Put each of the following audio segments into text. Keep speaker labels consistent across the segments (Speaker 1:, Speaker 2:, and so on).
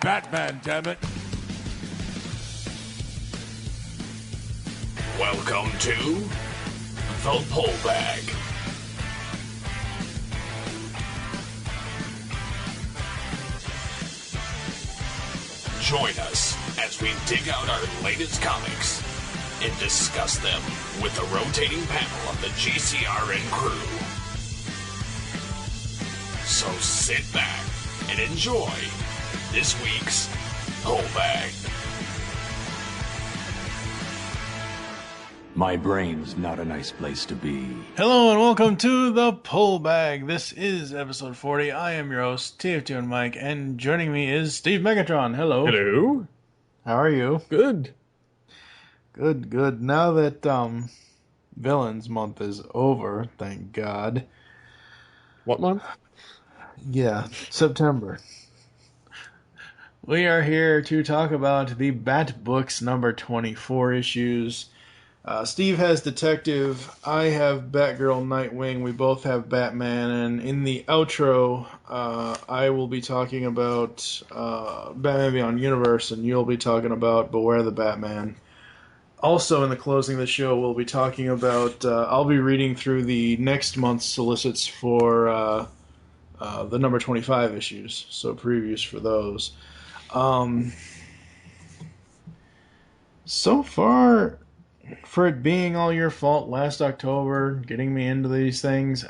Speaker 1: Batman, damn it.
Speaker 2: Welcome to the Pull Bag. Join us as we dig out our latest comics and discuss them with the rotating panel of the GCRN crew. So sit back and enjoy this week's Pull Bag.
Speaker 1: My brain's not a nice place to be.
Speaker 3: Hello and welcome to the Pull Bag. This is episode 40. I am your host, TF2 and Mike, and joining me is Steve Megatron. Hello.
Speaker 4: Hello.
Speaker 3: How are you?
Speaker 4: Good.
Speaker 3: Good. Now that Villains Month is over, thank God.
Speaker 4: What month?
Speaker 3: Yeah, September. We are here to talk about the Bat Books number 24 issues. Steve has Detective, I have Batgirl, Nightwing, we both have Batman, and in the outro, I will be talking about Batman Beyond Universe, and you'll be talking about Beware the Batman. Also, in the closing of the show, we'll be talking about, I'll be reading through the next month's solicits for the number 25 issues, so previews for those. So far, for it being all your fault last October, getting me into these things,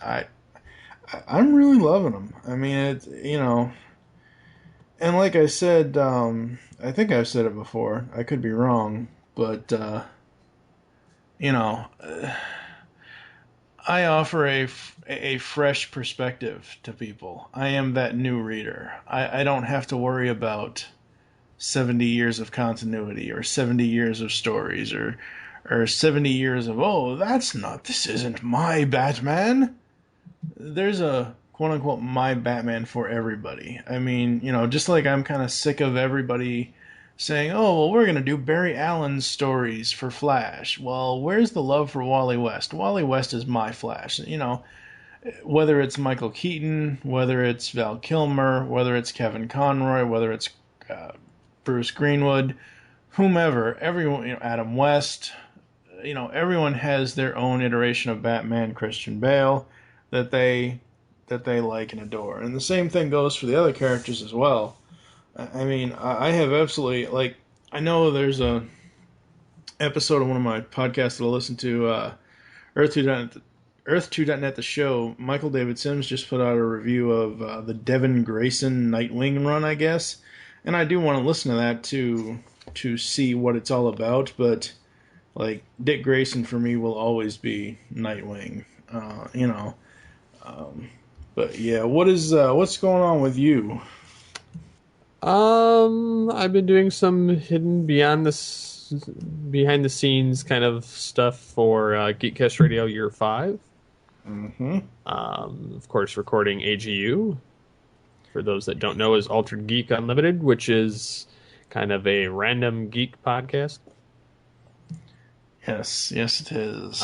Speaker 3: I'm really loving them. I mean, it's, and like I said, I think I've said it before, I could be wrong, but, I offer a fresh perspective to people. I am that new reader. I don't have to worry about 70 years of continuity or 70 years of stories or 70 years of, this isn't my Batman. There's a quote-unquote my Batman for everybody. I mean, just like I'm kind of sick of everybody saying, we're going to do Barry Allen's stories for Flash. Well, where's the love for Wally West? Wally West is my Flash. Whether it's Michael Keaton, whether it's Val Kilmer, whether it's Kevin Conroy, whether it's Bruce Greenwood, whomever, everyone, Adam West, everyone has their own iteration of Batman, Christian Bale, that they like and adore. And the same thing goes for the other characters as well. I mean, I have absolutely, I know there's a episode of one of my podcasts that I listen to, Earth2.net, the show. Michael David Sims just put out a review of the Devin Grayson Nightwing run, I guess. And I do want to listen to that to see what it's all about, but Dick Grayson for me will always be Nightwing, but yeah, what's going on with you?
Speaker 4: I've been doing some hidden behind the scenes kind of stuff for Geekcast Radio Year 5.
Speaker 3: Mm-hmm.
Speaker 4: Of course, recording AGU. For those that don't know, is Altered Geek Unlimited, which is kind of a random geek podcast.
Speaker 3: Yes, it is.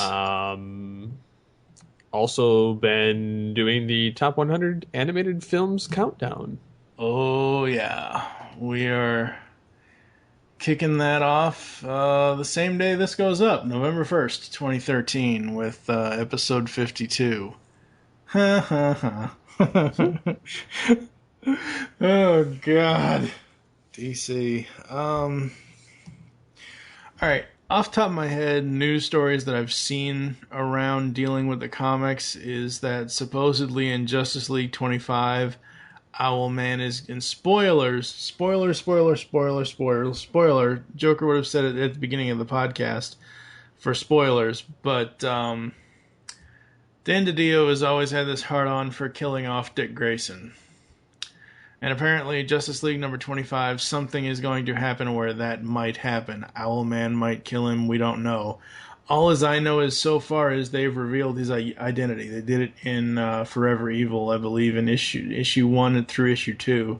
Speaker 4: Also been doing the Top 100 Animated Films Countdown.
Speaker 3: Oh, yeah. We are kicking that off the same day this goes up, November 1st, 2013, with episode 52. Oh, God. DC. Alright, off the top of my head, news stories that I've seen around dealing with the comics is that supposedly in Justice League 25, Owlman is in spoiler. Joker would have said it at the beginning of the podcast for spoilers, but Dan DiDio has always had this hard-on for killing off Dick Grayson. And apparently, Justice League number 25, something is going to happen where that might happen. Owlman might kill him, we don't know. All as I know is so far is they've revealed his identity. They did it in Forever Evil, I believe, in issue 1 through issue 2.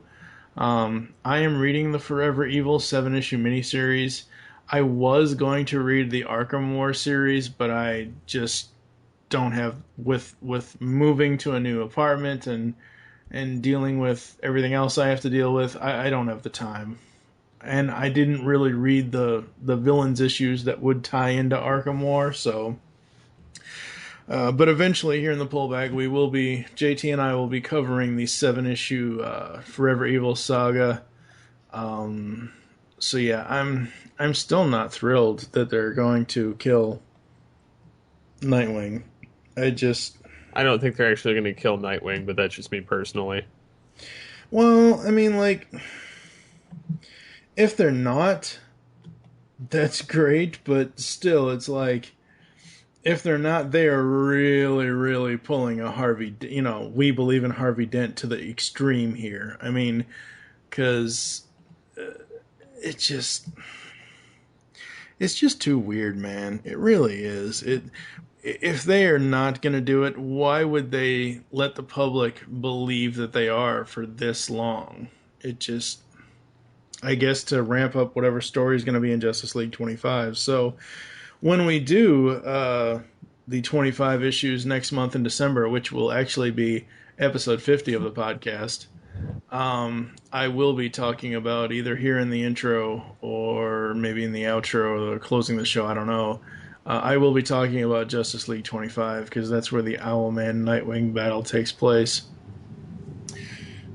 Speaker 3: I am reading the Forever Evil 7-issue miniseries. I was going to read the Arkham War series, but I just don't have, with moving to a new apartment and and dealing with everything else I have to deal with, I don't have the time. And I didn't really read the villains issues that would tie into Arkham War, so. But eventually, here in the pullback, JT and I will be covering the 7-issue Forever Evil saga. So yeah, I'm still not thrilled that they're going to kill Nightwing.
Speaker 4: I don't think they're actually going to kill Nightwing, but that's just me personally.
Speaker 3: Well, I mean, like, if they're not, that's great, but still, it's like, if they're not, they are really, really pulling a Harvey, we believe in Harvey Dent to the extreme here. I mean, because it's just too weird, man. It really is. If they are not going to do it, why would they let the public believe that they are for this long? I guess to ramp up whatever story is going to be in Justice League 25. So when we do the 25 issues next month in December, which will actually be episode 50 of the podcast, I will be talking about either here in the intro or maybe in the outro or closing the show, I don't know. I will be talking about Justice League 25 because that's where the Owlman Nightwing battle takes place.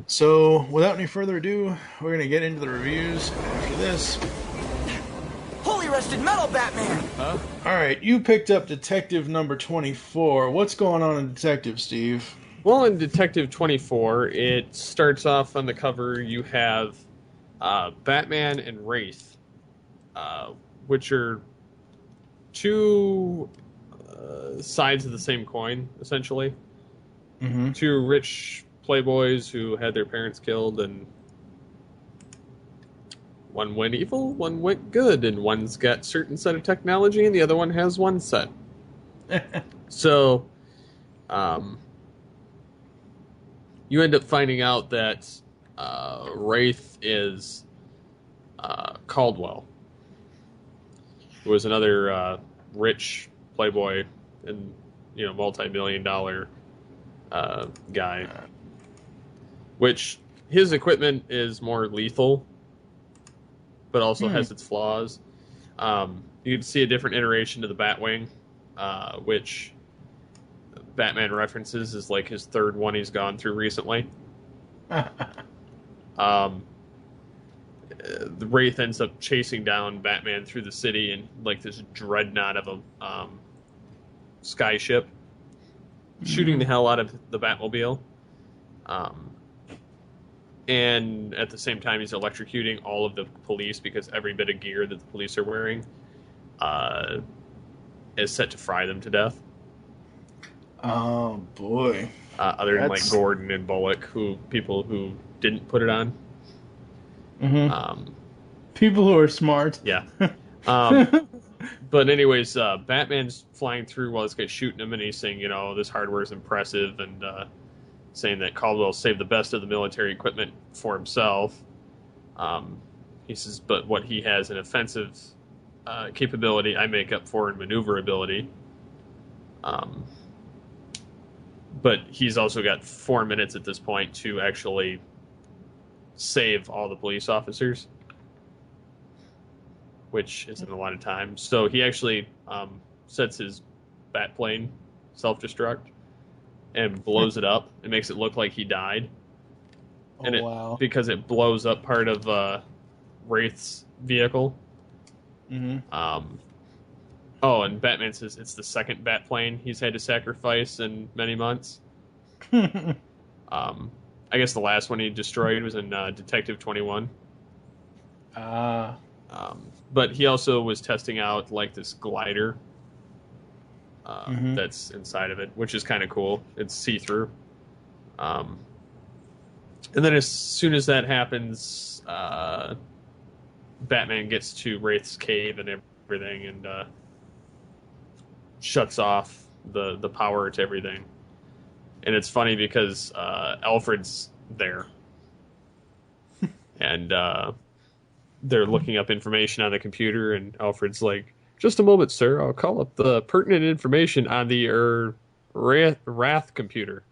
Speaker 3: So, without any further ado, we're going to get into the reviews after this.
Speaker 5: Holy rusted metal, Batman!
Speaker 3: All right, you picked up Detective number 24. What's going on in Detective, Steve?
Speaker 4: Well, in Detective 24, it starts off on the cover. You have Batman and Wraith, which are two sides of the same coin, essentially.
Speaker 3: Mm-hmm.
Speaker 4: Two rich playboys who had their parents killed, and one went evil, one went good, and one's got certain set of technology, and the other one has one set. So, you end up finding out that Wraith is Caldwell, who was another rich playboy and multi-million-dollar guy. Which his equipment is more lethal, but also has its flaws. You can see a different iteration of the Batwing, which Batman references is like his third one he's gone through recently. The Wraith ends up chasing down Batman through the city in like this dreadnought of a skyship, shooting the hell out of the Batmobile. And at the same time, he's electrocuting all of the police because every bit of gear that the police are wearing is set to fry them to death.
Speaker 3: Oh, boy.
Speaker 4: Other than like Gordon and Bullock, people who didn't put it on.
Speaker 3: Mm-hmm. People who are smart.
Speaker 4: Yeah. But anyways, Batman's flying through while this guy's shooting him, and he's saying, this hardware is impressive, and saying that Caldwell saved the best of the military equipment for himself. He says, but what he has an offensive capability, I make up for in maneuverability. But he's also got 4 minutes at this point to actually save all the police officers, which isn't a lot of time. So he actually sets his Batplane self-destruct and blows it up. It makes it look like he died.
Speaker 3: Wow.
Speaker 4: Because it blows up part of Wraith's vehicle.
Speaker 3: Mm-hmm.
Speaker 4: And Batman says it's the second Batplane he's had to sacrifice in many months. I guess the last one he destroyed was in Detective 21. But he also was testing out like this glider that's inside of it, which is kind of cool. It's see-through. And then as soon as that happens, Batman gets to Wraith's cave and everything and shuts off the power to everything. And it's funny because Alfred's there. And they're looking up information on the computer, and Alfred's like, just a moment, sir. I'll call up the pertinent information on the Wrath computer.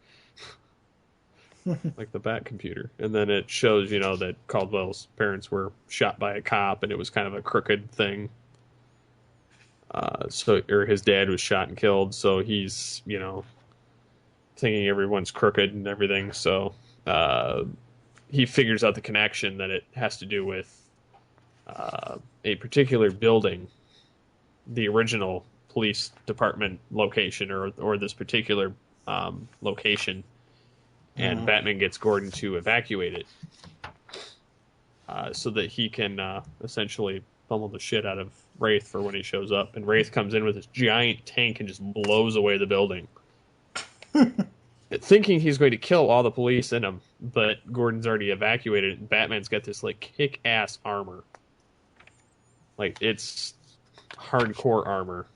Speaker 4: like the Bat computer. And then it shows, that Caldwell's parents were shot by a cop, and it was kind of a crooked thing. Or his dad was shot and killed, so he's, thinking everyone's crooked and everything. So he figures out the connection that it has to do with a particular building, the original police department location, or this particular location, and Batman gets Gordon to evacuate it so that he can essentially pummel the shit out of Wraith for when he shows up. And Wraith comes in with this giant tank and just blows away the building. Thinking he's going to kill all the police in him, but Gordon's already evacuated, and Batman's got this like kick-ass armor. Like, it's hardcore armor.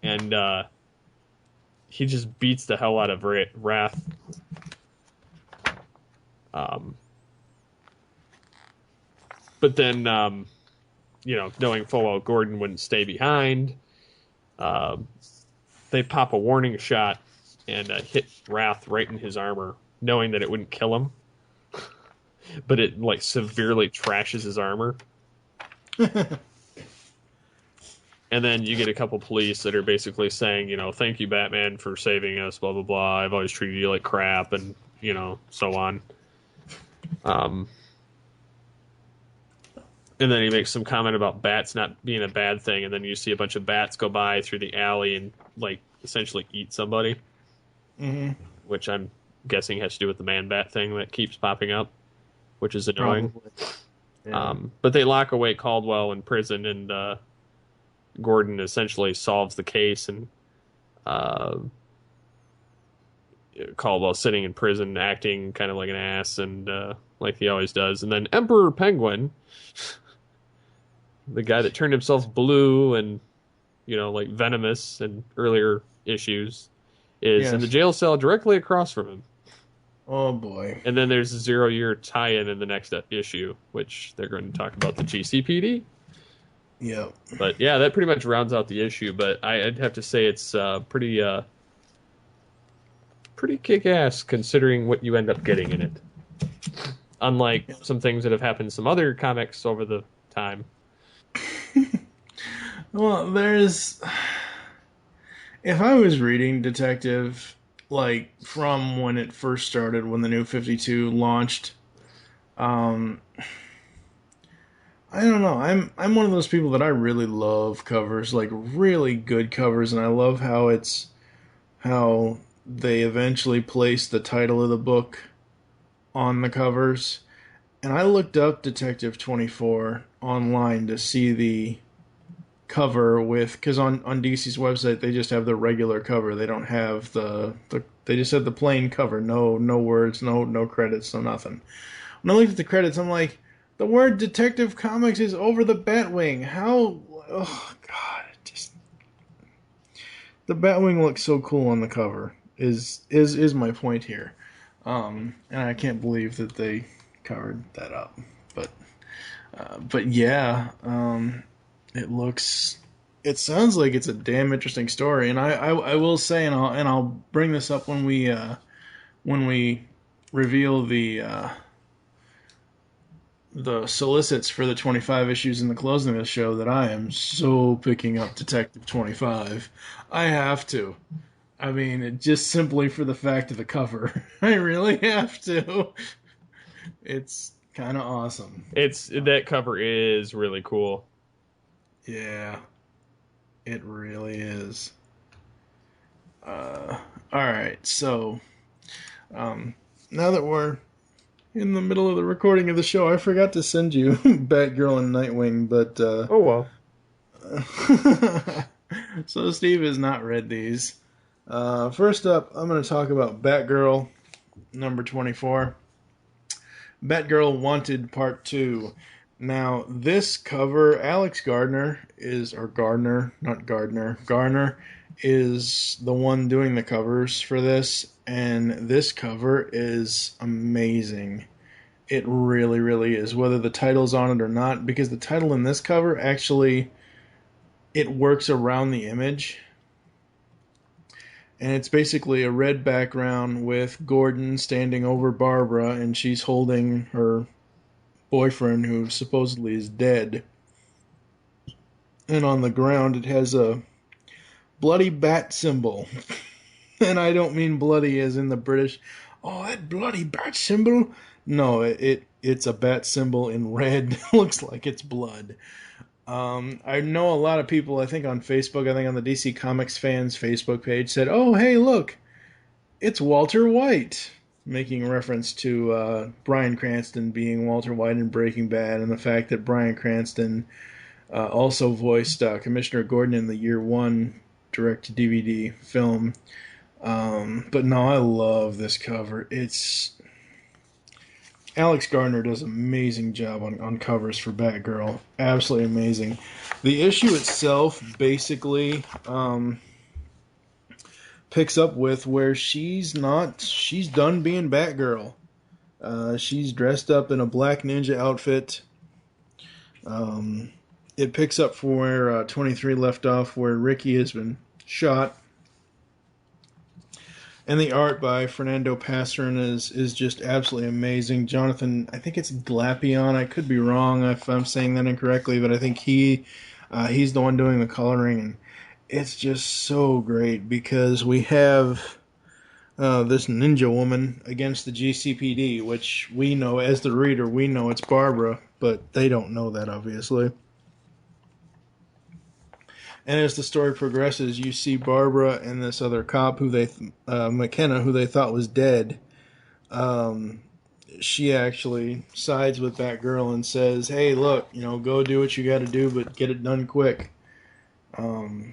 Speaker 4: And he just beats the hell out of Wrath. But then, knowing full well Gordon wouldn't stay behind, they pop a warning shot and hit Wrath right in his armor, knowing that it wouldn't kill him. But it, like, severely trashes his armor. And then you get a couple police that are basically saying, thank you, Batman, for saving us, blah, blah, blah. I've always treated you like crap, and, so on. And then he makes some comment about bats not being a bad thing, and then you see a bunch of bats go by through the alley and, like, essentially eat somebody. Mm-hmm. Which I'm guessing has to do with the man-bat thing that keeps popping up, which is annoying. Yeah. But they lock away Caldwell in prison, and Gordon essentially solves the case, and Caldwell sitting in prison acting kind of like an ass, and like he always does. And then Emperor Penguin, the guy that turned himself blue and, like venomous in earlier issues, is in the jail cell directly across from him.
Speaker 3: Oh, boy.
Speaker 4: And then there's a 0-year tie-in in the next issue, which they're going to talk about the GCPD.
Speaker 3: Yeah.
Speaker 4: But, yeah, that pretty much rounds out the issue. But I'd have to say it's pretty kick-ass considering what you end up getting in it. Unlike some things that have happened in some other comics over the time.
Speaker 3: Well, if I was reading Detective, like, from when it first started, when the New 52 launched, I don't know. I'm one of those people that I really love covers, like really good covers, and I love how they eventually placed the title of the book on the covers. And I looked up Detective 24 online to see the cover because on DC's website they just have the regular cover. They don't have they just have the plain cover, no words, no credits, no nothing. When I looked at the credits, I'm like, the word Detective Comics is over the Batwing. How? Oh God! The Batwing looks so cool on the cover. Is my point here? And I can't believe that they covered that up. But yeah, it sounds like it's a damn interesting story. And I will say, and I'll bring this up when we reveal the solicits for the 25 issues in the closing of the show, that I am so picking up Detective 25. I have to. I mean, just simply for the fact of the cover. I really have to. It's kind of awesome.
Speaker 4: That cover is really cool.
Speaker 3: Yeah. It really is. Alright, so now that we're in the middle of the recording of the show, I forgot to send you Batgirl and Nightwing, but
Speaker 4: oh
Speaker 3: well. So Steve has not read these. First up, I'm going to talk about Batgirl number 24. Batgirl Wanted Part 2. Now, this cover, Garner is the one doing the covers for this, and this cover is amazing. It really, really is, whether the title's on it or not, because the title in this cover actually, it works around the image. And it's basically a red background with Gordon standing over Barbara, and she's holding her boyfriend who supposedly is dead. And on the ground it has a bloody bat symbol. And I don't mean bloody as in the British, oh, that bloody bat symbol. No, it's a bat symbol in red. Looks like it's blood. I know a lot of people, I think on Facebook, I think on the DC Comics fans Facebook page, said, oh, hey, look, it's Walter White, making reference to Bryan Cranston being Walter White in Breaking Bad, and the fact that Bryan Cranston also voiced Commissioner Gordon in the Year One direct-to-DVD film. But no, I love this cover. Alex Gardner does an amazing job on covers for Batgirl. Absolutely amazing. The issue itself basically picks up with where she's done being Batgirl. She's dressed up in a black ninja outfit. It picks up from where 23 left off, where Ricky has been shot. And the art by Fernando Pasarin is just absolutely amazing. Jonathan, I think it's Glapion. I could be wrong if I'm saying that incorrectly, but I think he's the one doing the coloring. And it's just so great because we have this ninja woman against the GCPD, which we know, as the reader, we know it's Barbara, but they don't know that, obviously. And as the story progresses, you see Barbara and this other cop, McKenna, who they thought was dead. She actually sides with Batgirl and says, "Hey, look, go do what you got to do, but get it done quick." Batgirl,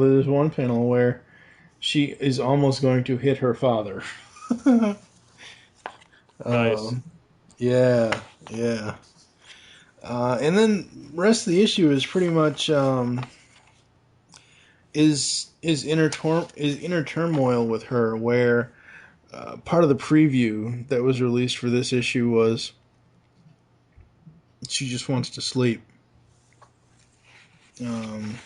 Speaker 3: there's one panel where she is almost going to hit her father.
Speaker 4: Nice.
Speaker 3: Yeah. And then rest of the issue is pretty much is inner turmoil with her, where part of the preview that was released for this issue was she just wants to sleep. And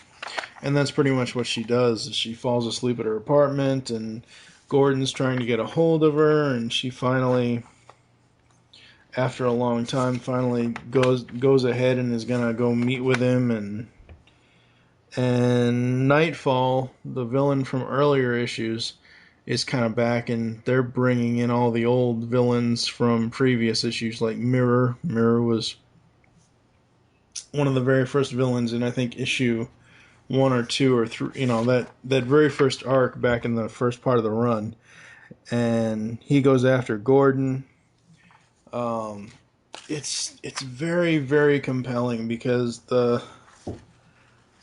Speaker 3: that's pretty much what she does. She falls asleep at her apartment, and Gordon's trying to get a hold of her, and she finally, after a long time, finally goes ahead and is gonna go meet with him. And Nightfall, the villain from earlier issues, is kind of back, and they're bringing in all the old villains from previous issues, like Mirror. Mirror was one of the very first villains in, I think, issue 1 or 2 or 3. That very first arc back in the first part of the run, and he goes after Gordon. It's very, very compelling because the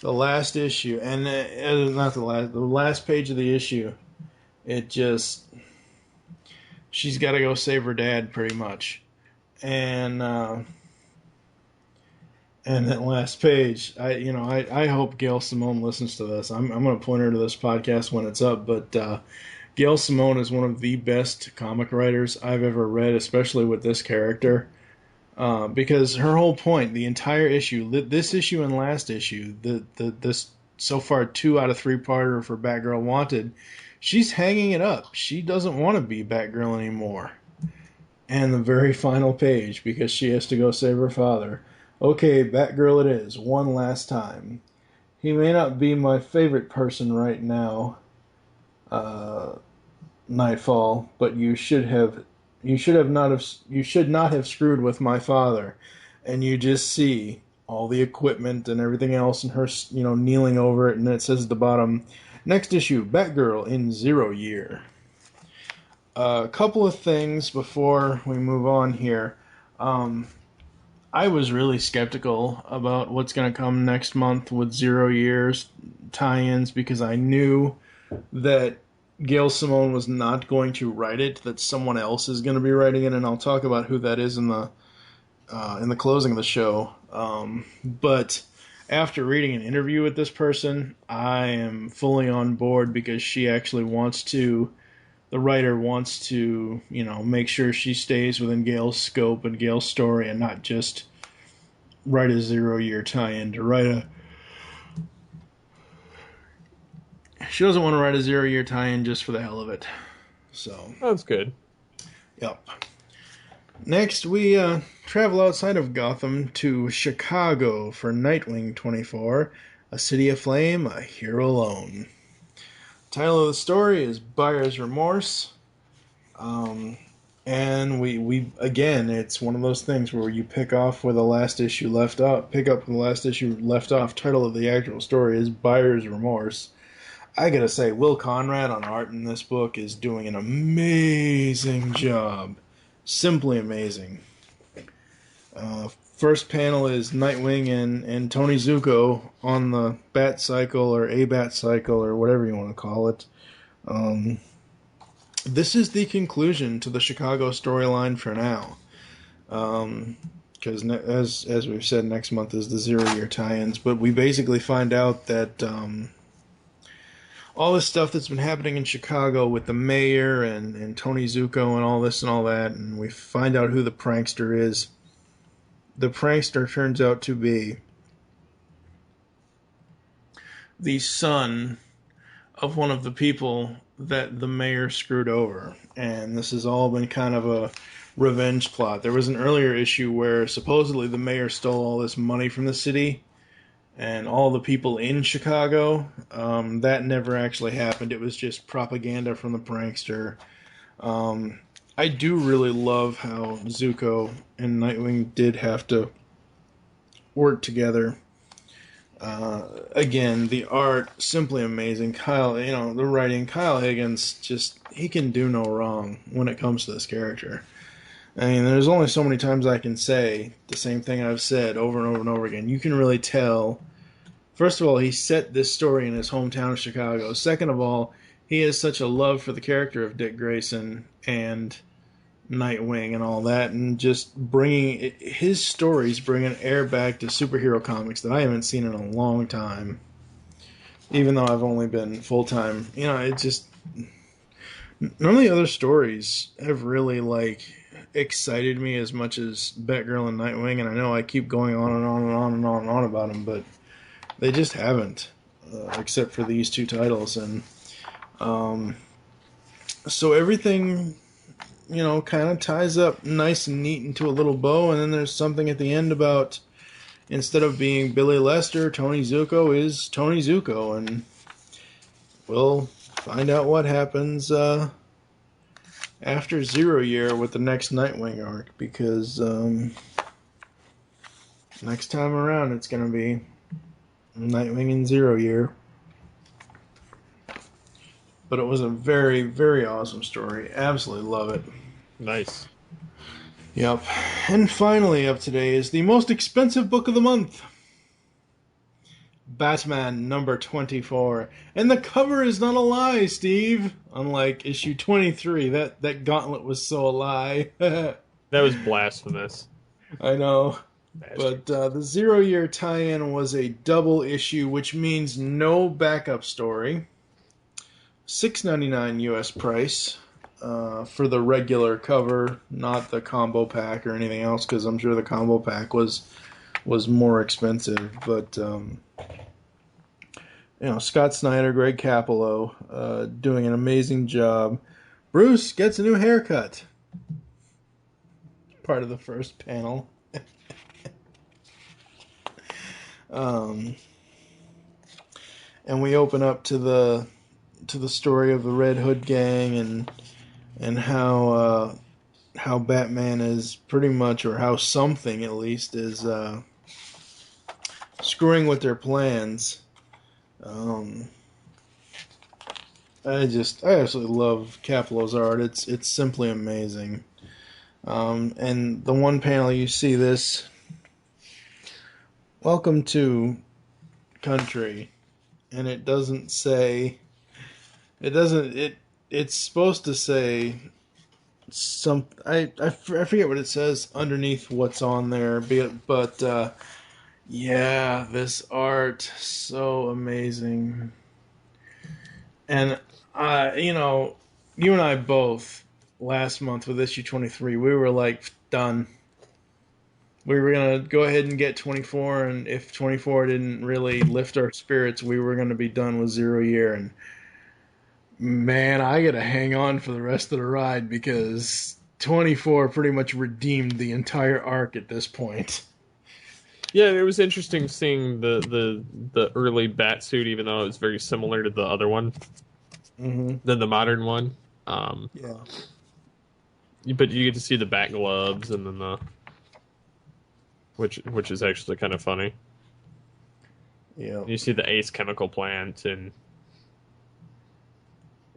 Speaker 3: last issue, and the last page of the issue, she's got to go save her dad, pretty much, and that last page, I hope Gail Simone listens to this. I'm going to point her to this podcast when it's up, but Gail Simone is one of the best comic writers I've ever read, especially with this character. Because her whole point, the entire issue, this issue and last issue, this so far 2 out of 3-parter for Batgirl Wanted, she's hanging it up. She doesn't want to be Batgirl anymore. And the very final page, because she has to go save her father. Okay, Batgirl it is, one last time. He may not be my favorite person right now, Nightfall, but you should not have screwed with my father. And you just see all the equipment and everything else, and her, kneeling over it, and it says at the bottom, next issue, Batgirl in 0 year. A couple of things before we move on here. I was really skeptical about what's going to come next month with 0 years tie-ins, because I knew that Gail Simone was not going to write it, that someone else is going to be writing it, and I'll talk about who that is in the closing of the show. But after reading an interview with this person, I am fully on board, because she actually the writer wants to, make sure she stays within Gail's scope and Gail's story, and not just write a 0 year tie-in to write a. She doesn't want to write a 0 year tie-in just for the hell of it. So
Speaker 4: Sounds good.
Speaker 3: yep. Next, we travel outside of Gotham to Chicago for Nightwing 24, A City of Flame, A Hero Alone. Title of the story is Buyer's Remorse. And we again, it's one of those things where you pick up where the last issue left off. Title of the actual story is Buyer's Remorse. I gotta say, Will Conrad on art in this book is doing an amazing job. Simply amazing. First panel is Nightwing and Tony Zuko on the Bat Cycle or a Bat Cycle or whatever you want to call it. This is the conclusion to the Chicago storyline for now. Because as we've said, next month is the 0 year tie-ins. But we basically find out that all this stuff that's been happening in Chicago with the mayor and Tony Zuko and all this and all that, and we find out who the prankster is. The prankster turns out to be the son of one of the people that the mayor screwed over. And this has all been kind of a revenge plot. There was an earlier issue where supposedly the mayor stole all this money from the city and all the people in Chicago. That never actually happened. It was just propaganda from the prankster. I do really love how Zuko and Nightwing did have to work together. Again, the art, simply amazing. The writing, Kyle Higgins, he can do no wrong when it comes to this character. I mean, there's only so many times I can say the same thing I've said over and over and over again. You can really tell. First of all, he set this story in his hometown of Chicago. Second of all, he has such a love for the character of Dick Grayson and Nightwing and all that, and just bringing his stories bring an air back to superhero comics that I haven't seen in a long time. Even though I've only been full-time, it just none of the other stories have really excited me as much as Batgirl and Nightwing, and I know I keep going on and on and on and on and on about them, but they just haven't, except for these two titles. And so everything, kind of ties up nice and neat into a little bow, and then there's something at the end about, instead of being Billy Lester, Tony Zuko is Tony Zuko, and we'll find out what happens after 0 year with the next Nightwing arc, because next time around it's going to be Nightwing in 0 year. But it was a very, very awesome story. Absolutely love it.
Speaker 4: Nice.
Speaker 3: Yep. And finally up today is the most expensive book of the month. Batman number 24. And the cover is not a lie, Steve. Unlike issue 23. That gauntlet was so a lie.
Speaker 4: That was blasphemous.
Speaker 3: I know.
Speaker 4: Bastard.
Speaker 3: But the 0 year tie-in was a double issue, which means no backup story. $6.99 US price for the regular cover, not the combo pack or anything else, because I'm sure the combo pack was more expensive. But Scott Snyder, Greg Capullo, doing an amazing job. Bruce gets a new haircut. Part of the first panel. And we open up to the story of the Red Hood gang and how Batman is pretty much, or how something at least is screwing with their plans. I absolutely love Capullo's art. It's simply amazing. And the one panel you see this, welcome to country, and it doesn't say. It's supposed to say some. I forget what it says underneath what's on there, but yeah, this art, so amazing. And you and I both last month with issue 23, we were like, done. We were gonna go ahead and get 24, and if 24 didn't really lift our spirits, we were gonna be done with 0 year. And man, I gotta hang on for the rest of the ride because 24 pretty much redeemed the entire arc at this point.
Speaker 4: Yeah, it was interesting seeing the early bat suit, even though it was very similar to the other one than the modern one.
Speaker 3: Yeah.
Speaker 4: But you get to see the bat gloves, and then which is actually kind of funny.
Speaker 3: Yeah.
Speaker 4: You see the Ace chemical plant, and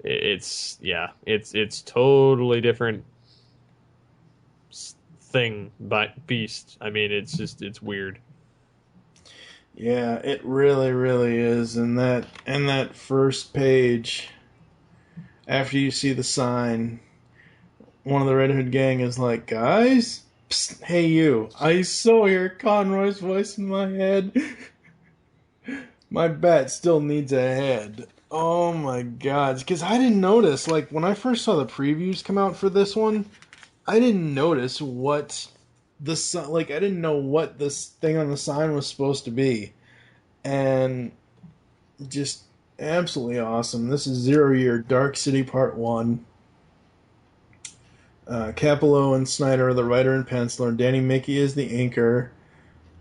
Speaker 4: it's totally different thing, but beast. I mean, it's weird.
Speaker 3: Yeah, it really, really is. And that first page, after you see the sign, one of the Red Hood gang is like, guys, psst, hey you, I so hear Conroy's voice in my head. My bat still needs a head. Oh my god, because I didn't notice, like, when I first saw the previews come out for this one, I didn't notice what I didn't know what this thing on the sign was supposed to be. And just absolutely awesome. This is 0 Year Dark City Part 1. Capello and Snyder are the writer and penciler. Danny Mickey is the inker.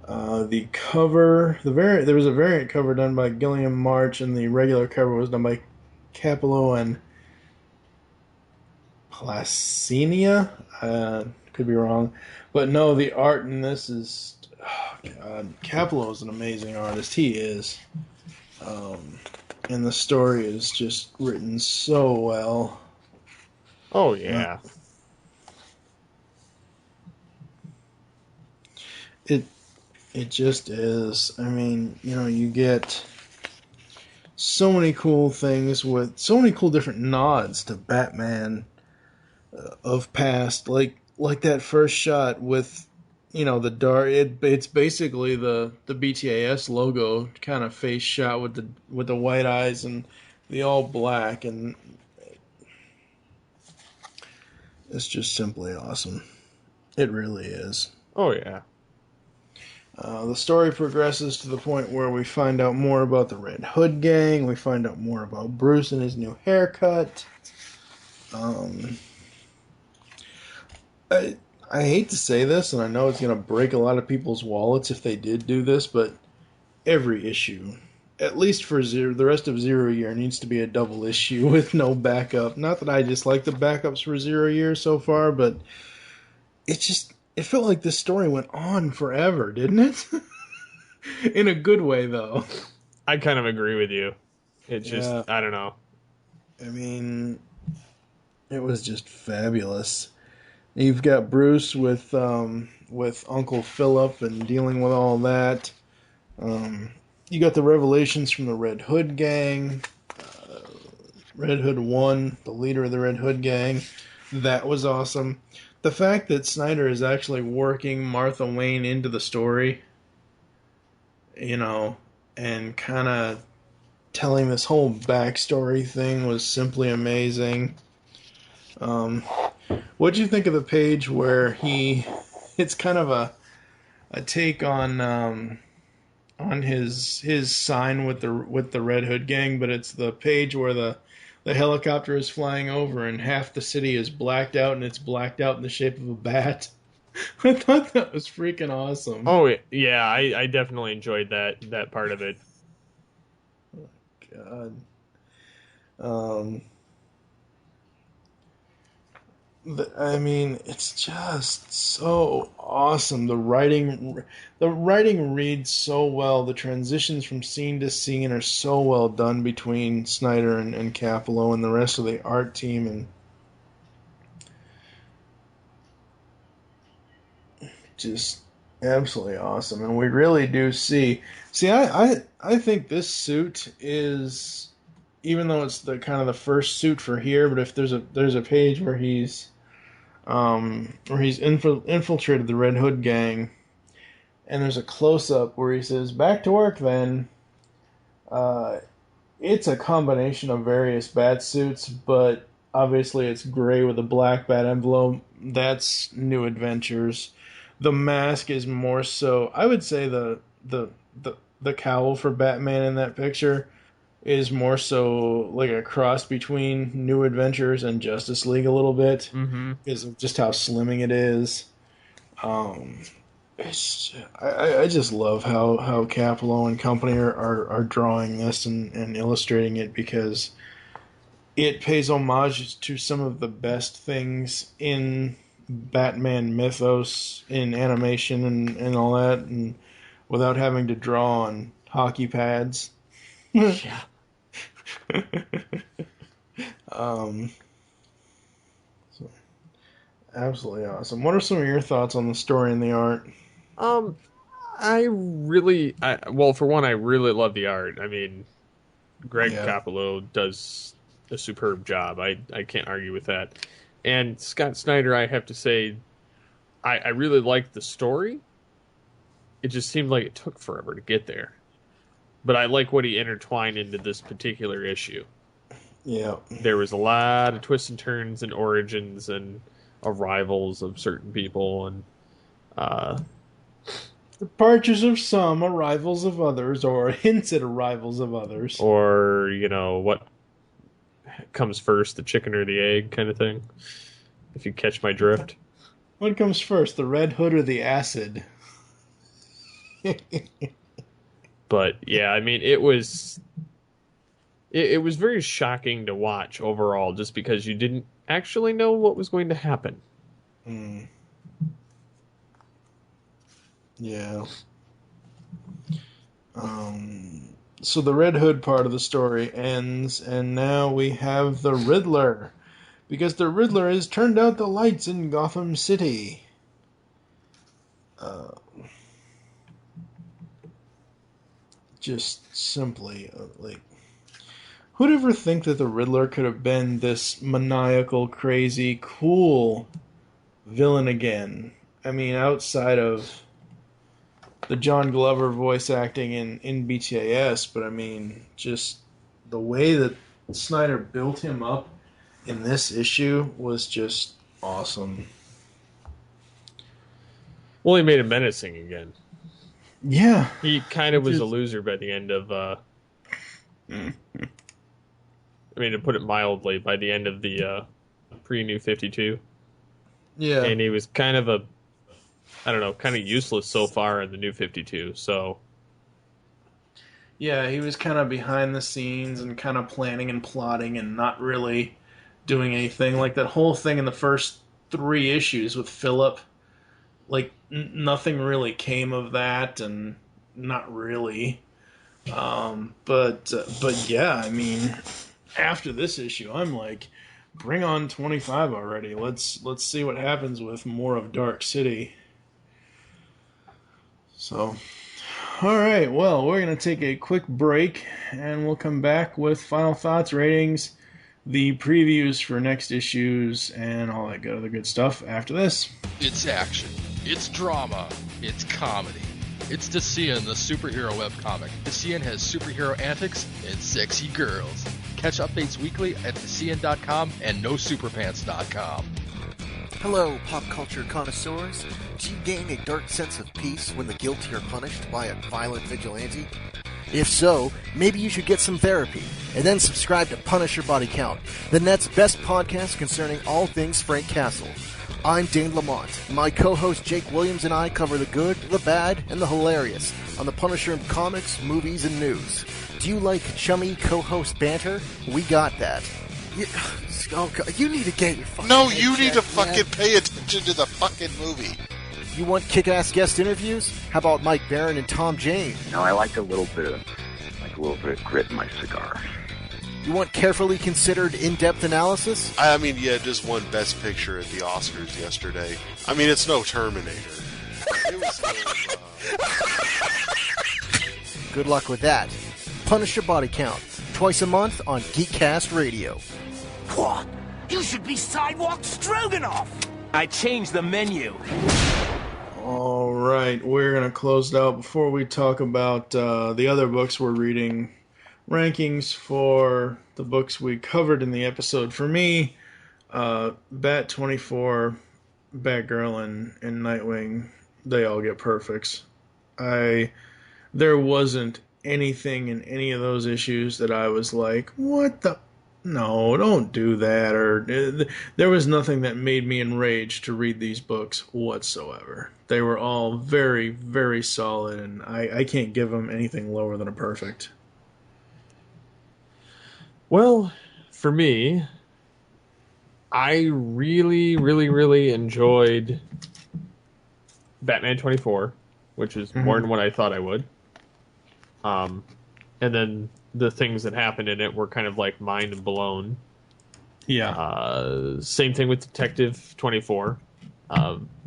Speaker 3: The cover, there was a variant cover done by Gilliam March, and the regular cover was done by Capello and Placinia. Could be wrong, but no, the art in this is, oh god, Capello is an amazing artist. He is, and the story is just written so well.
Speaker 4: Oh yeah.
Speaker 3: It just is. I mean, you get so many cool things with so many cool different nods to Batman of past, like that first shot with the dark. It's basically the BTAS logo kind of face shot with the white eyes and the all black, and it's just simply awesome. It really is.
Speaker 4: Oh yeah.
Speaker 3: The story progresses to the point where we find out more about the Red Hood gang. We find out more about Bruce and his new haircut. I hate to say this, and I know it's going to break a lot of people's wallets if they did do this, but every issue, at least for the rest of 0 Year, needs to be a double issue with no backup. Not that I dislike the backups for 0 Year so far, but it felt like this story went on forever, didn't it? In a good way, though.
Speaker 4: I kind of agree with you. It's just, I don't know.
Speaker 3: I mean, it was just fabulous. You've got Bruce with Uncle Philip and dealing with all that. You got the revelations from the Red Hood gang. Red Hood 1, the leader of the Red Hood gang. That was awesome. The fact that Snyder is actually working Martha Wayne into the story, and kind of telling this whole backstory thing was simply amazing. What'd you think of the page where it's kind of a take on his sign with the Red Hood gang, but it's the page where the helicopter is flying over and half the city is blacked out, and it's blacked out in the shape of a bat. I thought that was freaking awesome.
Speaker 4: Oh yeah, I definitely enjoyed that part of it.
Speaker 3: Oh, God. I mean, it's just so awesome. The writing reads so well. The transitions from scene to scene are so well done between Snyder and Capello and the rest of the art team, and just absolutely awesome. And we really do see. I think this suit is, even though it's the kind of the first suit for here, but if there's a page where he's infiltrated the Red Hood gang, and there's a close-up where he says, "Back to work, then." It's a combination of various bat suits, but obviously it's gray with a black bat envelope. That's New Adventures. the mask is more so. I would say the cowl for Batman in that picture is more so like a cross between New Adventures and Justice League a little bit, because of just how slimming it is. I just love how Capello and company are drawing this and illustrating it, because it pays homage to some of the best things in Batman mythos in animation and all that, and without having to draw on hockey pads.
Speaker 4: Yeah.
Speaker 3: So, absolutely awesome. What are some of your thoughts on the story and the art?
Speaker 4: Well, for one, I really love the art. I mean, Greg Capello does a superb job. I can't argue with that. And Scott Snyder, I have to say, I really liked the story. It just seemed like it took forever to get there. But I like what he intertwined into this particular issue.
Speaker 3: Yeah.
Speaker 4: There was a lot of twists and turns and origins and arrivals of certain people, and
Speaker 3: departures of some, arrivals of others, or hints at arrivals of others.
Speaker 4: Or, what comes first, the chicken or the egg kind of thing, if you catch my drift.
Speaker 3: What comes first, the Red Hood or the acid?
Speaker 4: But, yeah, I mean, it was very shocking to watch overall, just because you didn't actually know what was going to happen.
Speaker 3: Yeah. So the Red Hood part of the story ends, and now we have the Riddler. Because the Riddler has turned out the lights in Gotham City. Just simply, who'd ever think that the Riddler could have been this maniacal, crazy, cool villain again? I mean, outside of the John Glover voice acting in BTAS, but I mean, just the way that Snyder built him up in this issue was just awesome.
Speaker 4: Well, he made him menacing again.
Speaker 3: Yeah.
Speaker 4: He kind of was a loser by the end of, I mean, to put it mildly, by the end of the pre-New 52.
Speaker 3: Yeah.
Speaker 4: And he was kind of kind of useless so far in the New 52, so...
Speaker 3: Yeah, he was kind of behind the scenes and kind of planning and plotting and not really doing anything. Like that whole thing in the first 3 issues with Philip, like nothing really came of that, and not really. But yeah, I mean, after this issue, I'm like, bring on 25 already. Let's see what happens with more of Dark City. So, all right, well, we're going to take a quick break, and we'll come back with final thoughts, ratings, the previews for next issues, and all that other good stuff after this.
Speaker 6: It's action. It's drama. It's comedy. It's Decian, the superhero webcomic. Decian has superhero antics and sexy girls. Catch updates weekly at Decian.com and NoSuperpants.com.
Speaker 7: Hello, pop culture connoisseurs. Do you gain a dark sense of peace when the guilty are punished by a violent vigilante? If so, maybe you should get some therapy, and then subscribe to Punisher Body Count, the net's best podcast concerning all things Frank Castle. I'm Dane Lamont. My co-host Jake Williams and I cover the good, the bad, and the hilarious on the Punisher comics, movies, and news. Do you like chummy co-host banter? We got that. Oh, God, you need to get your fucking
Speaker 8: No, you need to
Speaker 7: man.
Speaker 8: fucking pay attention to the fucking movie.
Speaker 7: You want kick-ass guest interviews? How about Mike Barron and Tom Jane?
Speaker 9: No, I like a little bit of grit in my cigar.
Speaker 7: You want carefully considered in-depth analysis?
Speaker 8: I mean, yeah, just won Best Picture at the Oscars yesterday. I mean, it's no Terminator. It was still,
Speaker 7: Good luck with that. Punisher Body Count, twice a month on Geekcast Radio.
Speaker 5: What? You should be Sidewalk Stroganoff! I changed the menu.
Speaker 3: All right, we're going to close it out before we talk about the other books we're reading. Rankings for the books we covered in the episode. For me, Bat 24, Batgirl, and Nightwing they all get perfects. There wasn't anything in any of those issues that I was like, what the? No, don't do that. Or there was nothing that made me enraged to read these books whatsoever. They were all very, very solid, and I can't give them anything lower than a perfect.
Speaker 4: Well, for me, I really, really, really enjoyed Batman 24, which is more than what I thought I would. And then the things that happened in it were kind of like mind blown.
Speaker 3: Yeah.
Speaker 4: Same thing with Detective 24.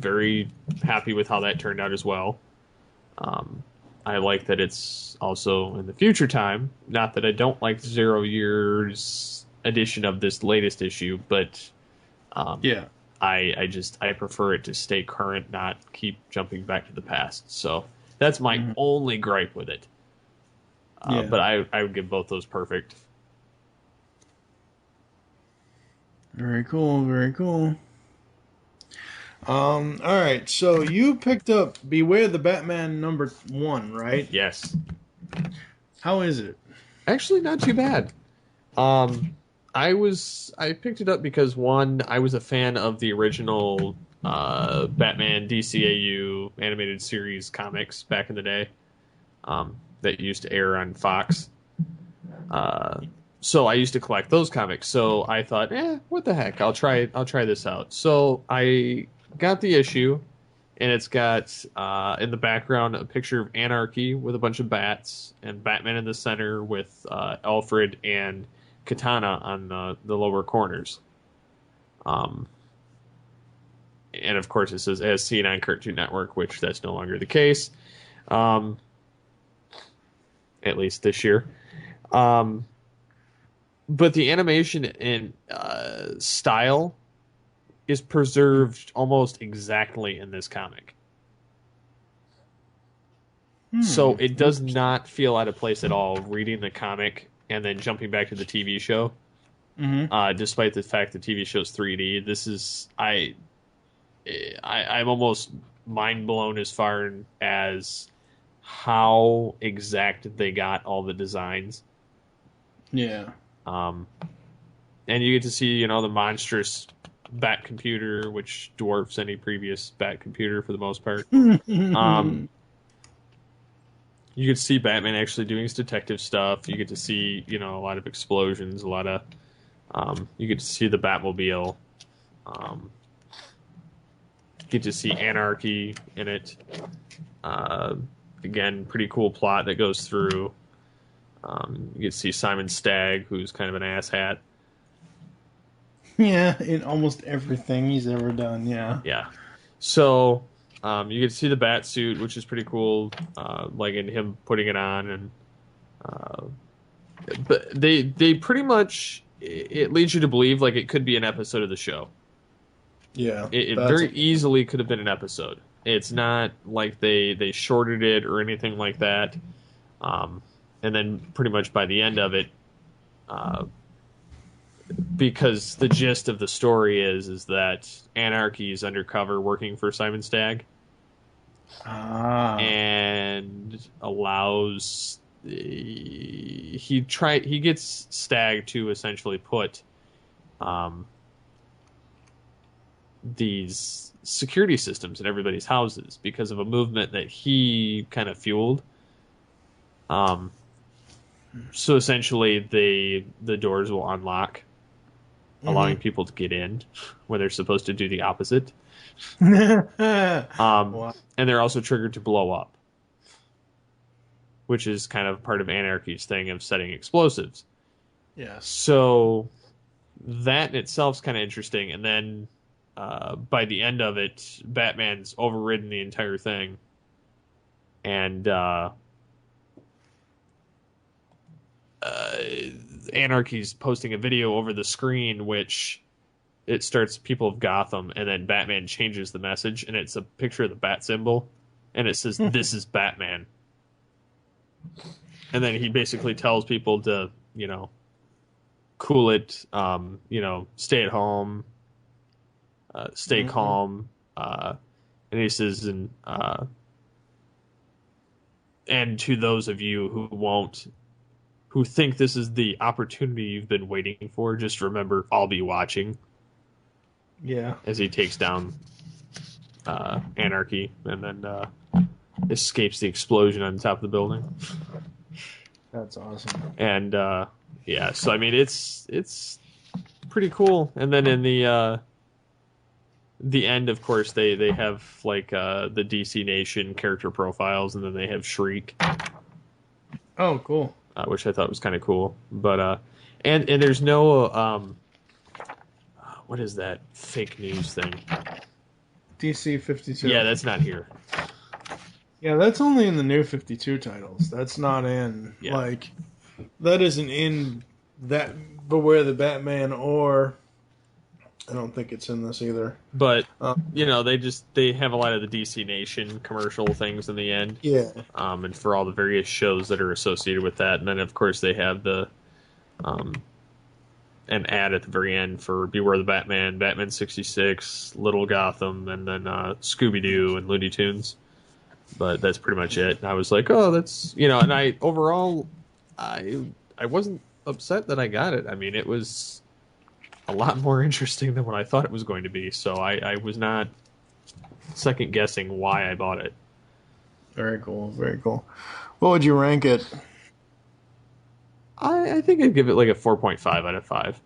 Speaker 4: Very happy with how that turned out as well. I like that it's also in the future time. Not that I don't like 0 Years edition of this latest issue, but I prefer it to stay current, not keep jumping back to the past. So that's my only gripe with it. But I would give both those perfect.
Speaker 3: Very cool, very cool. All right, so you picked up Beware the Batman #1, right?
Speaker 4: Yes.
Speaker 3: How is it?
Speaker 4: Actually, not too bad. I picked it up because, one, I was a fan of the original Batman DCAU animated series comics back in the day that used to air on Fox. So I used to collect those comics. So I thought, what the heck? I'll try this out. So I got the issue, and it's got in the background a picture of Anarchy with a bunch of bats, and Batman in the center with Alfred and Katana on the lower corners. And of course it says as seen on Cartoon Network, which that's no longer the case. At least this year. But the animation and style is preserved almost exactly in this comic. So it does not feel out of place at all reading the comic and then jumping back to the TV show. Despite the fact the TV show's 3D, this is I'm almost mind blown as far as how exact they got all the designs.
Speaker 3: Yeah.
Speaker 4: And you get to see, the monstrous Bat computer, which dwarfs any previous Bat computer for the most part. You get to see Batman actually doing his detective stuff. You get to see, a lot of explosions, a lot of... you get to see the Batmobile. Get to see Anarchy in it. Again, pretty cool plot that goes through. You get to see Simon Stagg, who's kind of an asshat.
Speaker 3: Yeah, in almost everything he's ever done, yeah.
Speaker 4: Yeah. So, you get to see the bat suit, which is pretty cool, like in him putting it on. And but they pretty much, it leads you to believe like it could be an episode of the show.
Speaker 3: Yeah.
Speaker 4: It very easily could have been an episode. It's not like they shorted it or anything like that. And then pretty much by the end of it, because the gist of the story is that Anarchy is undercover working for Simon Stagg. And allows he gets Stagg to essentially put these security systems in everybody's houses because of a movement that he kind of fueled. So essentially the doors will unlock, allowing people to get in when they're supposed to do the opposite.
Speaker 3: Wow.
Speaker 4: And they're also triggered to blow up, which is kind of part of Anarchy's thing of setting explosives.
Speaker 3: Yes.
Speaker 4: So that in itself is kind of interesting. And then by the end of it, Batman's overridden the entire thing. And Anarchy's posting a video over the screen, which it starts people of Gotham, and then Batman changes the message, and it's a picture of the bat symbol, and it says, "This is Batman." And then he basically tells people to, cool it, stay at home, stay calm. And he says, and to those of you who think this is the opportunity you've been waiting for, just remember, I'll be watching.
Speaker 3: Yeah.
Speaker 4: As he takes down Anarchy and then escapes the explosion on top of the building.
Speaker 3: That's awesome.
Speaker 4: And yeah, so I mean, it's pretty cool. And then in the end, of course, they have like the DC Nation character profiles, and then they have Shriek.
Speaker 3: Oh, cool.
Speaker 4: Which I thought was kind of cool. But and there's no what is that fake news thing?
Speaker 3: DC 52.
Speaker 4: Yeah, that's not here.
Speaker 3: Yeah, that's only in the new 52 titles. That's not in like that isn't in that Beware the Batman, or I don't think it's in this either.
Speaker 4: But you know, they have a lot of the DC Nation commercial things in the end.
Speaker 3: Yeah.
Speaker 4: And for all the various shows that are associated with that, and then of course they have the an ad at the very end for Beware the Batman, Batman 66, Little Gotham, and then Scooby Doo and Looney Tunes. But that's pretty much it. And I was like, oh, that's, you know, and I wasn't upset that I got it. I mean, it was a lot more interesting than what I thought it was going to be. So I was not second guessing why I bought it.
Speaker 3: Very cool. Very cool. What would you rank it?
Speaker 4: I think I'd give it like a 4.5 out of 5.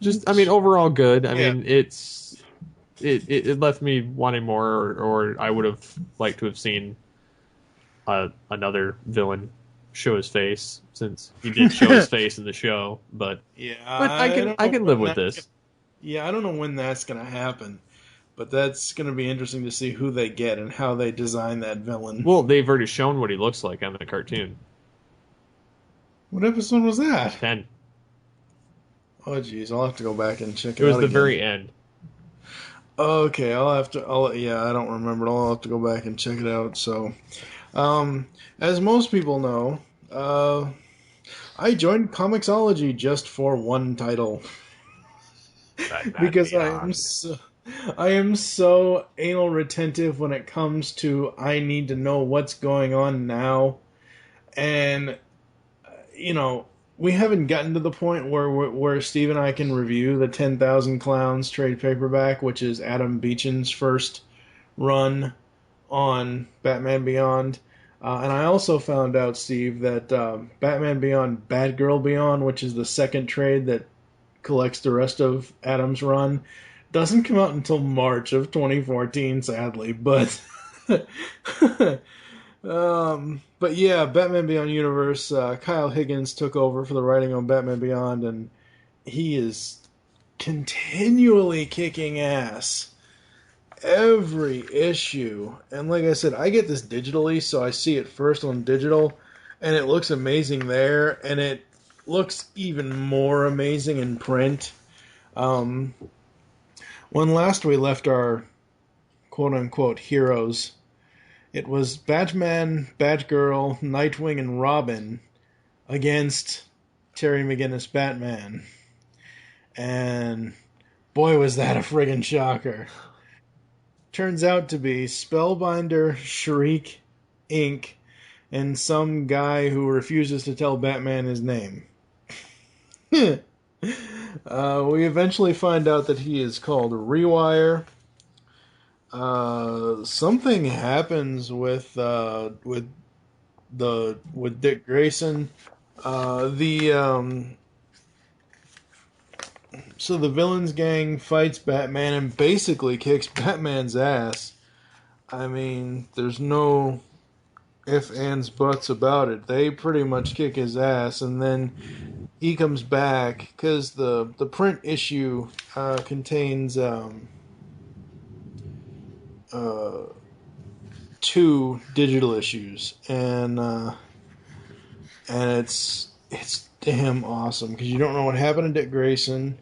Speaker 4: Just, I mean, overall good. I mean, it left me wanting more, or I would have liked to have seen another villain show his face, since he did show his face in the show. But I can live with this.
Speaker 3: I don't know when that's gonna happen, but that's gonna be interesting to see who they get and how they design that villain.
Speaker 4: Well, they've already shown what he looks like on the cartoon.
Speaker 3: What episode was that?
Speaker 4: 10.
Speaker 3: Oh, geez, I'll have to go back and check it out.
Speaker 4: It was the
Speaker 3: again.
Speaker 4: very end.
Speaker 3: Okay, I don't remember. I'll have to go back and check it out. So, as most people know, I joined Comixology just for one title. Because I am so anal retentive when it comes to I need to know what's going on now. And, you know, we haven't gotten to the point where Steve and I can review the 10,000 Clowns trade paperback, which is Adam Beecham's first run on Batman Beyond. And I also found out, Steve, that Batman Beyond, Batgirl Beyond, which is the second trade that collects the rest of Adam's run, doesn't come out until March of 2014, sadly. But but yeah, Batman Beyond universe, Kyle Higgins took over for the writing on Batman Beyond, and he is continually kicking ass every issue. And like I said, I get this digitally, so I see it first on digital, and it looks amazing there, and it looks even more amazing in print. When last we left our quote-unquote heroes, it was Batman, Batgirl, Nightwing, and Robin against Terry McGinnis Batman. And boy, was that a friggin' shocker. Turns out to be Spellbinder, Shriek, Inc., and some guy who refuses to tell Batman his name. We eventually find out that he is called Rewire. Something happens with Dick Grayson. So the villains gang fights Batman and basically kicks Batman's ass. I mean, there's no ifs, ands, buts about it. They pretty much kick his ass, and then he comes back because the print issue contains 2 digital issues, and it's damn awesome because you don't know what happened to Dick Grayson.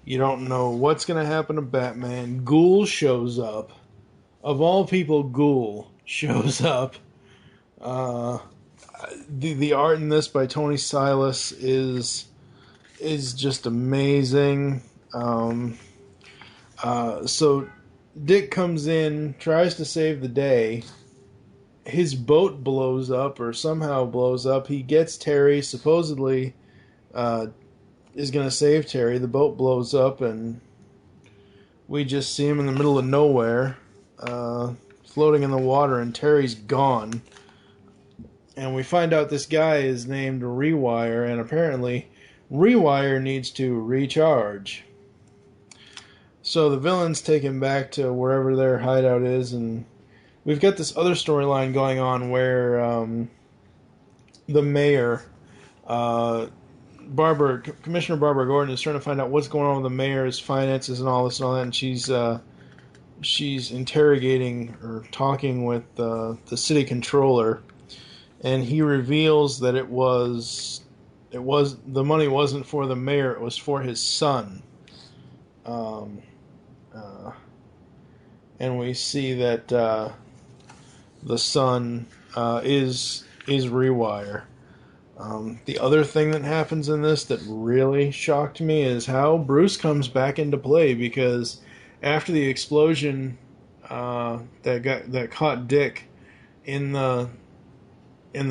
Speaker 3: You don't know what's going to happen to Batman. Ghoul shows up. Of all people, Ghoul shows up. The art in this by Tony Silas is just amazing. So Dick comes in, tries to save the day. His boat blows up, or somehow blows up. He gets Terry, supposedly is going to save Terry. The boat blows up, and we just see him in the middle of nowhere, floating in the water, and Terry's gone. And we find out this guy is named Rewire, and apparently Rewire needs to recharge. So the villains take him back to wherever their hideout is, and we've got this other storyline going on where the mayor, Commissioner Barbara Gordon, is trying to find out what's going on with the mayor's finances and all this and all that, and she's interrogating or talking with the city controller, and he reveals that it was the money wasn't for the mayor, it was for his son. And we see that the son is Rewire. The other thing that happens in this that really shocked me is how Bruce comes back into play, because after the explosion that caught Dick in the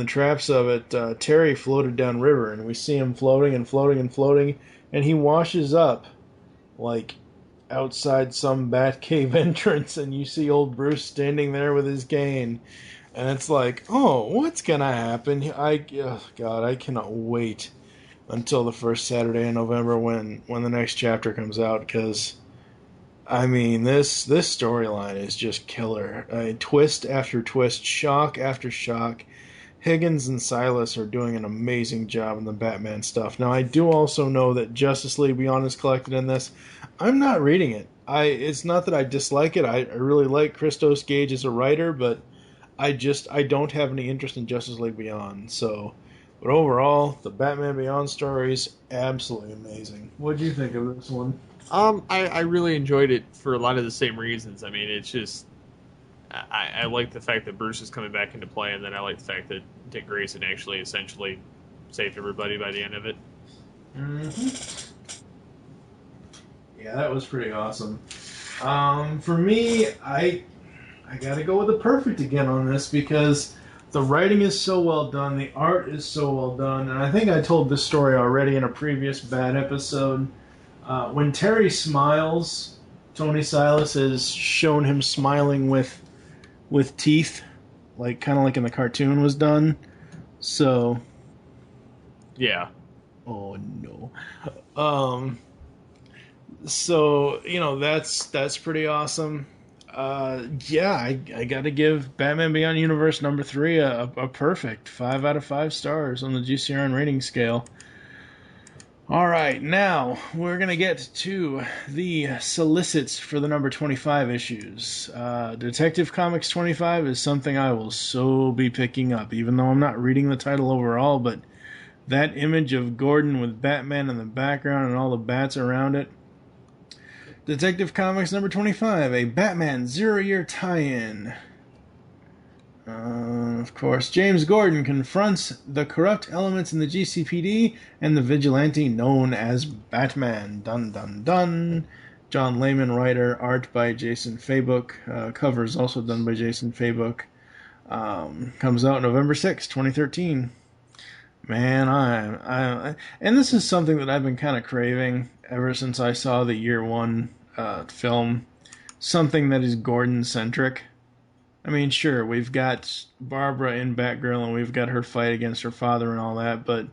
Speaker 3: traps of it, Terry floated downriver, and we see him floating and floating and floating, and he washes up like outside some Batcave entrance, and you see old Bruce standing there with his cane, and it's like, oh, what's gonna happen? Oh God, I cannot wait until the first Saturday in November when the next chapter comes out, because I mean this storyline is just killer. Twist after twist, shock after shock. Higgins and Silas are doing an amazing job in the Batman stuff. Now, I do also know that Justice League Beyond is collected in this. I'm not reading it. It's not that I dislike it. I really like Christos Gage as a writer, but I don't have any interest in Justice League Beyond. But overall, the Batman Beyond story is absolutely amazing. What do you think of this one?
Speaker 4: I really enjoyed it for a lot of the same reasons. I mean, it's just I like the fact that Bruce is coming back into play, and then I like the fact that Dick Grayson actually essentially saved everybody by the end of it.
Speaker 3: Mm-hmm. Yeah, that was pretty awesome. For me, I gotta go with the perfect again on this, because the writing is so well done, the art is so well done, and I think I told this story already in a previous Bat episode. When Terry smiles, Tony Silas has shown him smiling with teeth, like kind of like in the cartoon was done. So,
Speaker 4: yeah.
Speaker 3: Oh no. So that's pretty awesome. Yeah, I got to give Batman Beyond Universe number 3 a perfect 5 out of 5 stars on the GCRN rating scale. All right, now we're going to get to the solicits for the number 25 issues. Detective Comics 25 is something I will so be picking up, even though I'm not reading the title overall, but that image of Gordon with Batman in the background and all the bats around it. Detective Comics number 25, a Batman Zero-Year tie-in. Of course, James Gordon confronts the corrupt elements in the GCPD and the vigilante known as Batman. Dun dun dun. John Layman writer, art by Jason Fabok. Covers also done by Jason Fabok. Comes out November 6, 2013. Man, I and this is something that I've been kind of craving ever since I saw the Year One film. Something that is Gordon-centric. I mean, sure, we've got Barbara in Batgirl, and we've got her fight against her father and all that, but,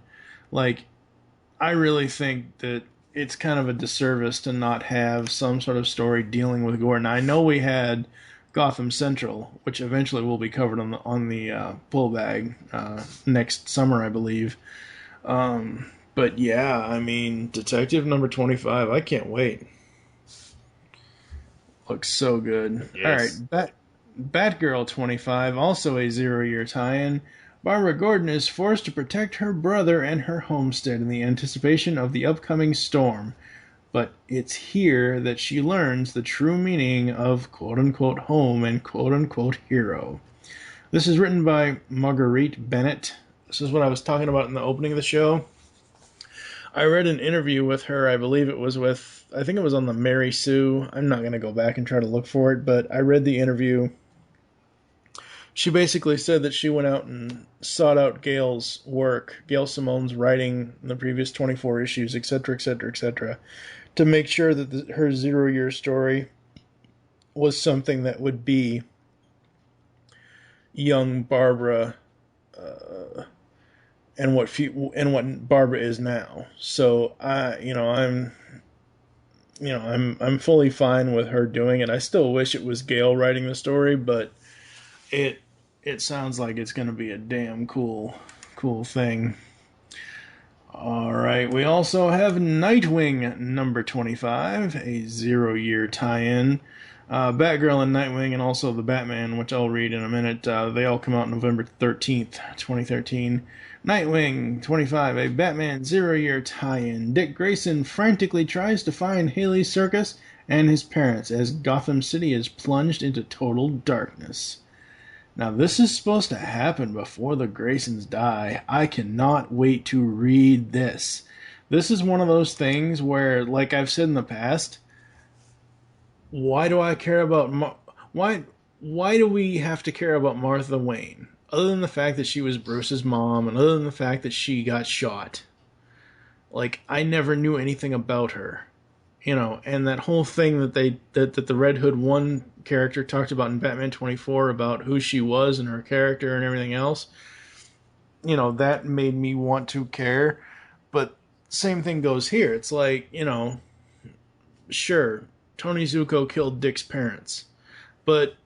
Speaker 3: like, I really think that it's kind of a disservice to not have some sort of story dealing with Gordon. I know we had Gotham Central, which eventually will be covered on the pull bag next summer, I believe. But yeah, I mean, Detective number 25, I can't wait. Looks so good.
Speaker 4: Yes.
Speaker 3: All right, Batgirl 25, also a zero-year tie-in. Barbara Gordon is forced to protect her brother and her homestead in the anticipation of the upcoming storm. But it's here that she learns the true meaning of quote-unquote home and quote-unquote hero. This is written by Marguerite Bennett. This is what I was talking about in the opening of the show. I read an interview with her. I believe it was I think it was on the Mary Sue. I'm not going to go back and try to look for it, but I read the interview. She basically said that she went out and sought out Gail's work, Gail Simone's writing in the previous 24 issues, etc., etc., etc., to make sure that her 0 Year story was something that would be young Barbara and what Barbara is now. So I'm fully fine with her doing it. I still wish it was Gail writing the story, but it sounds like it's going to be a damn cool thing. All right, we also have Nightwing number 25, a 0 Year tie-in. Batgirl and Nightwing, and also the Batman, which I'll read in a minute. They all come out November 13th, 2013. Nightwing 25, a Batman 0 Year tie-in. Dick Grayson frantically tries to find Haley Circus and his parents as Gotham City is plunged into total darkness. Now, this is supposed to happen before the Graysons die. I cannot wait to read this. This is one of those things where, like I've said in the past, why do I care about... Why do we have to care about Martha Wayne? Other than the fact that she was Bruce's mom, and other than the fact that she got shot. Like, I never knew anything about her. And that whole thing that the Red Hood 1 character talked about in Batman 24 about who she was and her character and everything else, that made me want to care. But same thing goes here. It's like, sure, Tony Zuko killed Dick's parents. But,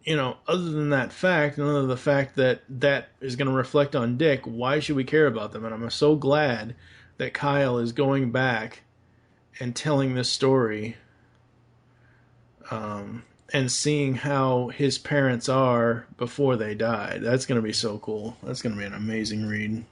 Speaker 3: other than that fact, and other than the fact that is going to reflect on Dick, why should we care about them? And I'm so glad that Kyle is going back and telling this story, and seeing how his parents are before they died. That's going to be so cool. That's going to be an amazing read.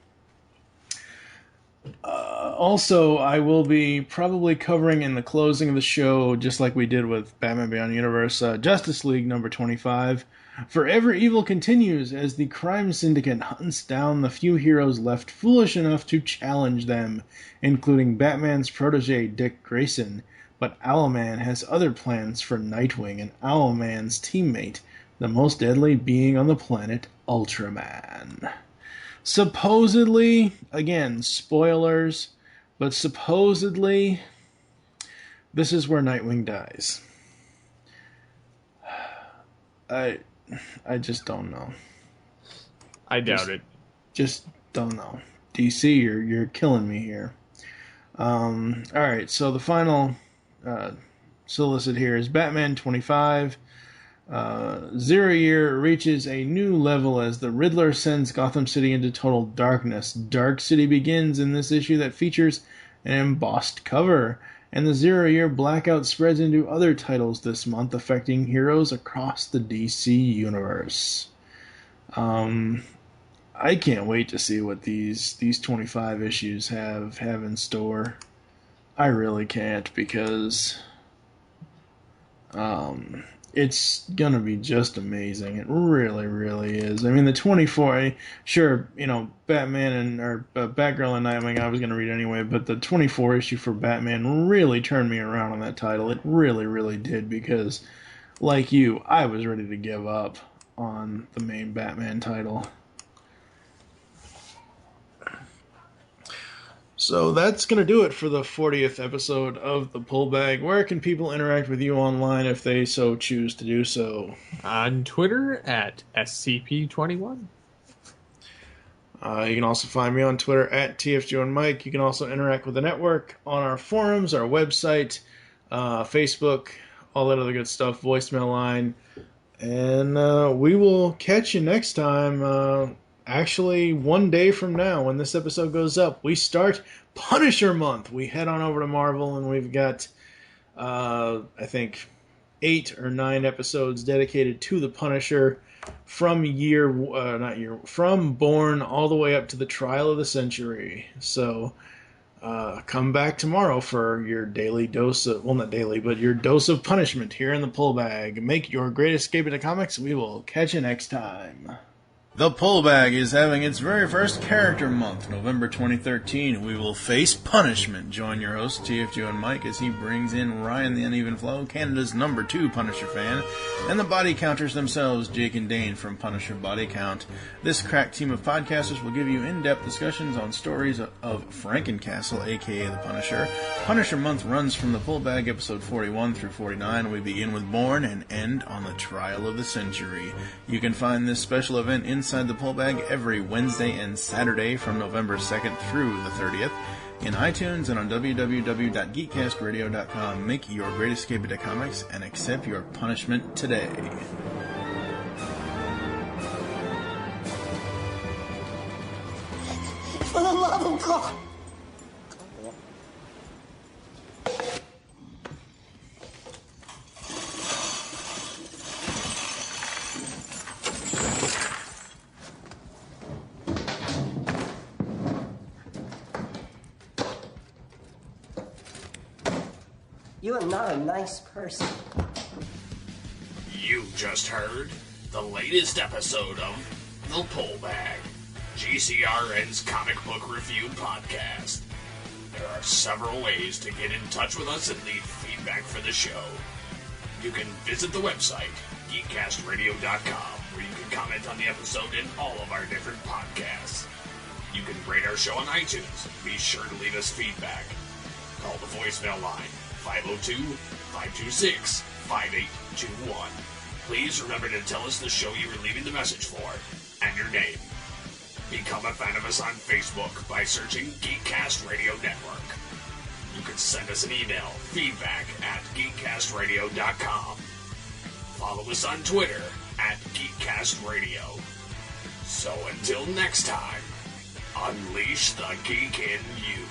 Speaker 3: Also, I will be probably covering in the closing of the show, just like we did with Batman Beyond the Universe, Justice League number 25. Forever Evil continues as the crime syndicate hunts down the few heroes left foolish enough to challenge them, including Batman's protege Dick Grayson. But Owlman has other plans for Nightwing and Owlman's teammate, the most deadly being on the planet, Ultraman. Supposedly, again, spoilers, but supposedly, this is where Nightwing dies. I just don't know.
Speaker 4: I doubt it.
Speaker 3: Just don't know. DC, you're killing me here. Alright, so the final solicit here is Batman 25. 0 Year reaches a new level as the Riddler sends Gotham City into total darkness. Dark City begins in this issue that features an embossed cover, and the 0 Year blackout spreads into other titles this month, affecting heroes across the DC universe. I can't wait to see what these 25 issues have in store. I really can't, because it's gonna be just amazing. It really, really is. I mean, the 24, sure, Batman or Batgirl and Nightwing I was gonna read anyway, but the 24 issue for Batman really turned me around on that title. It really, really did, because, like you, I was ready to give up on the main Batman title. So that's going to do it for the 40th episode of The Pull Bag. Where can people interact with you online if they so choose to do so?
Speaker 4: On Twitter at SCP21.
Speaker 3: You can also find me on Twitter at TFJoeandMike. You can also interact with the network on our forums, our website, Facebook, all that other good stuff, voicemail line. And we will catch you next time. Actually, one day from now, when this episode goes up, we start Punisher Month. We head on over to Marvel, and we've got, I think, 8 or 9 episodes dedicated to the Punisher from from Born all the way up to the Trial of the Century. So, come back tomorrow for your daily dose of, well, not daily, but your dose of punishment here in the Pull Bag. Make your great escape into comics. We will catch you next time. The Pullbag is having its very first character month, November 2013. We will face Punishment. Join your host, TFG and Mike, as he brings in Ryan the Uneven Flow, Canada's #2 Punisher fan, and the body counters themselves, Jake and Dane from Punisher Body Count. This crack team of podcasters will give you in-depth discussions on stories of Frankencastle, aka the Punisher. Punisher Month runs from The Pullbag, episode 41 through 49. We begin with Born and end on the Trial of the Century. You can find this special event inside the Pullbag every Wednesday and Saturday from November 2nd through the 30th in iTunes and on www.geekcastradio.com. Make your great escape into comics and accept your punishment today.
Speaker 10: For the love of God! You are not a nice person.
Speaker 2: You just heard the latest episode of The Pullbag, GCRN's comic book review podcast. There are several ways to get in touch with us and leave feedback for the show. You can visit the website, geekcastradio.com, where you can comment on the episode and all of our different podcasts. You can rate our show on iTunes. Be sure to leave us feedback. Call the voicemail line, 502-526-5821. Please remember to tell us the show you were leaving the message for and your name. Become a fan of us on Facebook by searching Geekcast Radio Network. You can send us an email, feedback@geekcastradio.com. Follow us on Twitter @GeekcastRadio. So until next time, unleash the geek in you.